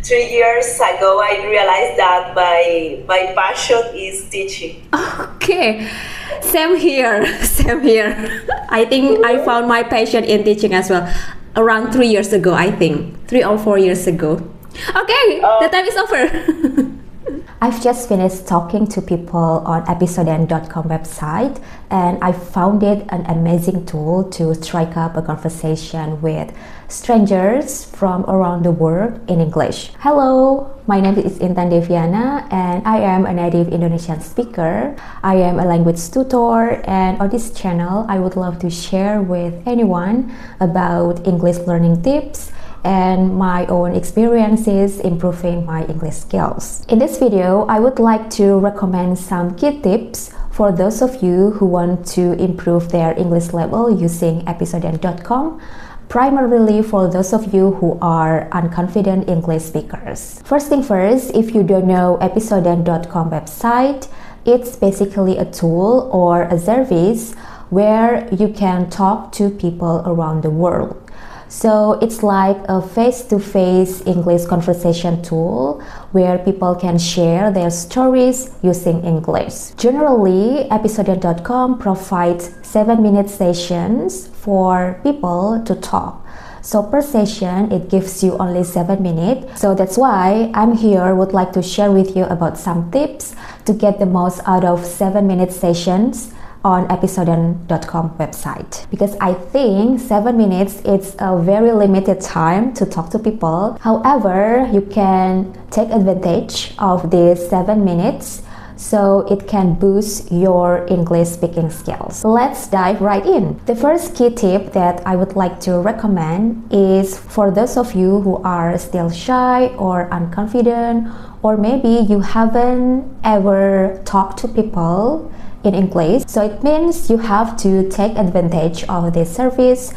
3 years ago, I realized that my passion is teaching. Okay, same here, same here. I think I found my passion in teaching as well around 3 years ago, I think 3 or 4 years ago. Okay, the time is over. I've just finished talking to people on episoden.com website, and I found it an amazing tool to strike up a conversation with strangers from around the world in English. Hello, my name is Intan Deviana and I am a native Indonesian speaker. I am a language tutor, and on this channel I would love to share with anyone about English learning tips and my own experiences improving my English skills. In this video, I would like to recommend some key tips for those of you who want to improve their English level using episoden.com, primarily for those of you who are unconfident English speakers. First thing first, if you don't know episoden.com website, it's basically a tool or a service where you can talk to people around the world. So it's like a face-to-face English conversation tool where people can share their stories using English. Generally, episoden.com provides 7-minute sessions for people to talk. So per session, it gives you only 7 minutes. So that's why I'm here, would like to share with you about some tips to get the most out of 7-minute sessions on episoden.com website, because I think 7 minutes is a very limited time to talk to people. However, you can take advantage of these 7 minutes so it can boost your English speaking skills. Let's dive right in. The first key tip that I would like to recommend is for those of you who are still shy or unconfident, or maybe you haven't ever talked to people in English. So it means you have to take advantage of this service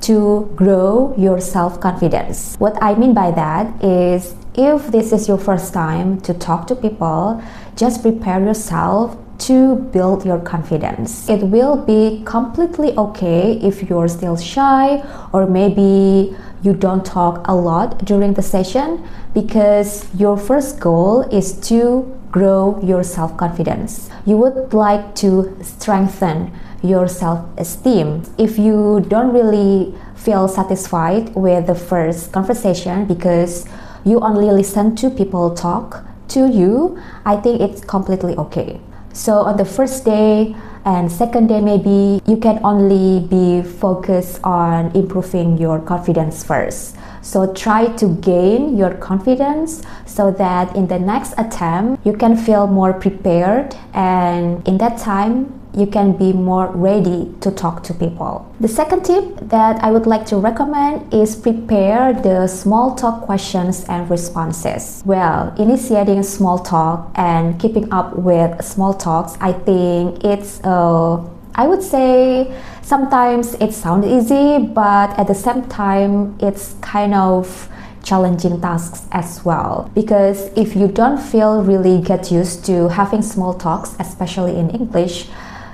to grow your self-confidence. What I mean by that is, if this is your first time to talk to people, just prepare yourself to build your confidence. It will be completely okay if you're still shy, or maybe you don't talk a lot during the session, because your first goal is to grow your self-confidence. You would like to strengthen your self-esteem. If you don't really feel satisfied with the first conversation because you only listen to people talk to you, I think it's completely okay. So on the first day and second day, maybe you can only be focused on improving your confidence first. So try to gain your confidence so that in the next attempt you can feel more prepared, and in that time you can be more ready to talk to people. The second tip that I would like to recommend is prepare the small talk questions and responses. Well, initiating small talk and keeping up with small talks, I think it's I would say sometimes it sounds easy, but at the same time it's kind of challenging tasks as well, because if you don't feel really get used to having small talks, especially in English,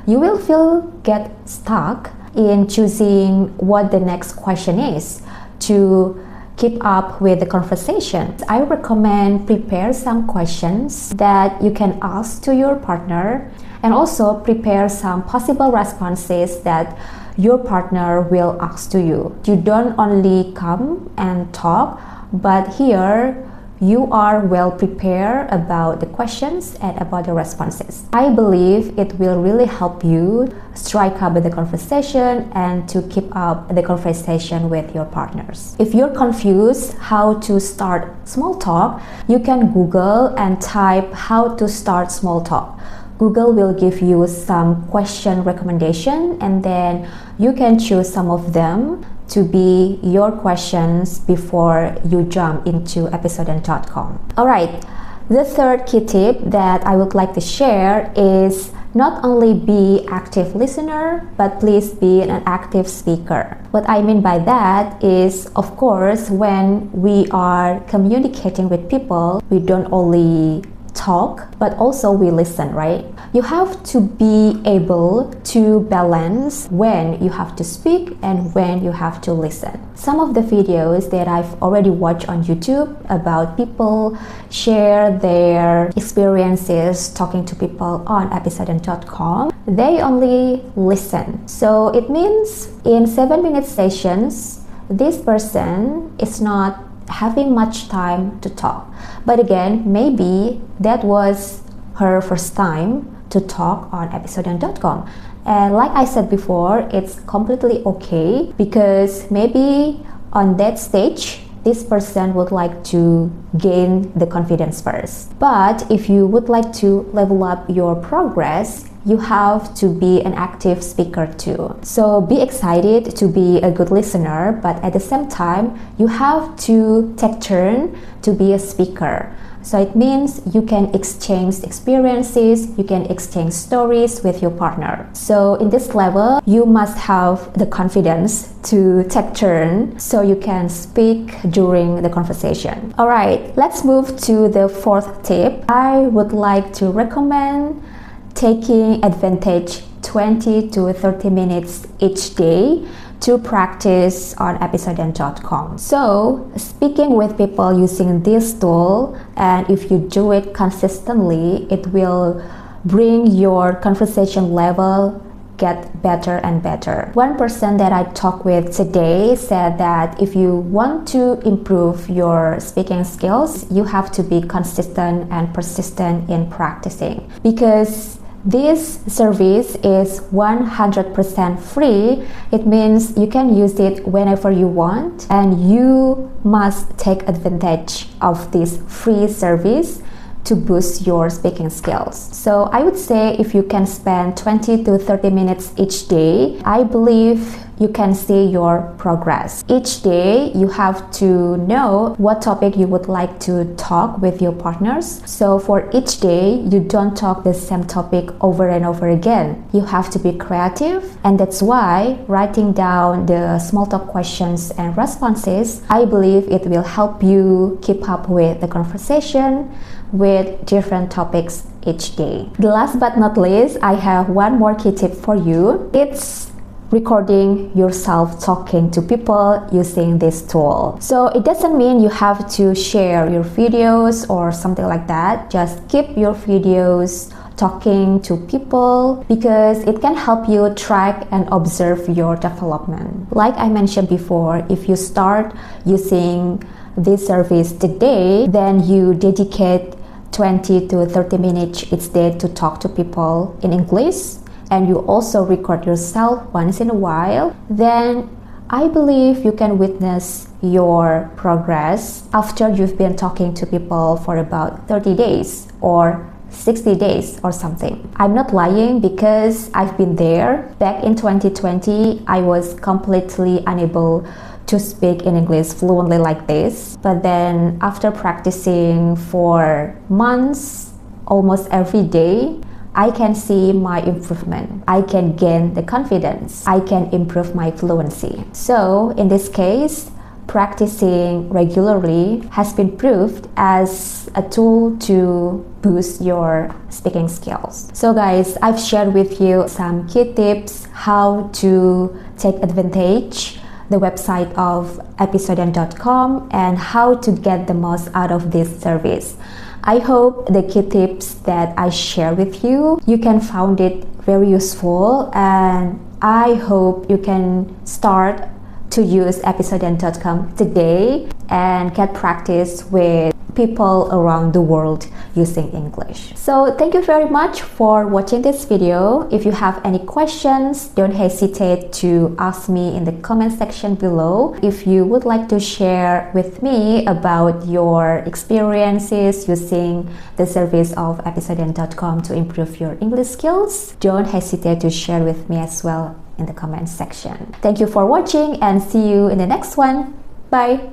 you will get stuck in choosing what the next question is to keep up with the conversation. I recommend prepare some questions that you can ask to your partner, and also prepare some possible responses that your partner will ask to you. You don't only come and talk, but here you are well prepared about the questions and about the responses. I believe it will really help you strike up the conversation and to keep up the conversation with your partners. If you're confused how to start small talk, you can Google and type how to start small talk. Google will give you some question recommendation, and then you can choose some of them to be your questions before you jump into episoden.com. Alright, the third key tip that I would like to share is not only be active listener, but please be an active speaker. What I mean by that is, of course, when we are communicating with people, we don't only talk, but also we listen, right? You have to be able to balance when you have to speak and when you have to listen. Some of the videos that I've already watched on YouTube about people share their experiences talking to people on episodent.com, they only listen. So it means in 7-minute sessions, this person is not having much time to talk. But again, maybe that was her first time to talk on episodent.com. And like I said before, it's completely okay, because maybe on that stage, this person would like to gain the confidence first. But if you would like to level up your progress, you have to be an active speaker too. So be excited to be a good listener, but at the same time, you have to take turn to be a speaker. So it means you can exchange experiences, you can exchange stories with your partner. So in this level, you must have the confidence to take turn so you can speak during the conversation. All right, let's move to the fourth tip. I would like to recommend taking advantage 20 to 30 minutes each day to practice on episodent.com. So speaking with people using this tool, and if you do it consistently, it will bring your conversation level get better and better. One person that I talked with today said that if you want to improve your speaking skills, you have to be consistent and persistent in practicing, because this service is 100% free. It means you can use it whenever you want, and you must take advantage of this free service to boost your speaking skills. So I would say if you can spend 20 to 30 minutes each day, I believe you can see your progress. Each day you have to know what topic you would like to talk with your partners. So for each day, you don't talk the same topic over and over again. You have to be creative, and that's why writing down the small talk questions and responses, I believe it will help you keep up with the conversation with different topics each day. The last but not least, I have one more key tip for you. It's recording yourself talking to people using this tool. So it doesn't mean you have to share your videos or something like that. Just keep your videos talking to people, because it can help you track and observe your development. Like I mentioned before, if you start using this service today, then you dedicate 20 to 30 minutes each day to talk to people in English, and you also record yourself once in a while, then I believe you can witness your progress after you've been talking to people for about 30 days or 60 days or something. I'm not lying, because I've been there. Back in 2020, I was completely unable to speak in English fluently like this. But then after practicing for months, almost every day, I can see my improvement. I can gain the confidence. I can improve my fluency. So in this case, practicing regularly has been proved as a tool to boost your speaking skills. So guys, I've shared with you some key tips how to take advantage the website of episodent.com and how to get the most out of this service. I hope the key tips that I share with you, you can find it very useful, and I hope you can start to use episodent.com today and get practice with people around the world using English. So thank you very much for watching this video. If you have any questions, don't hesitate to ask me in the comment section below. If you would like to share with me about your experiences using the service of episodent.com to improve your English skills, don't hesitate to share with me as well in the comment section. Thank you for watching, and see you in the next one. Bye!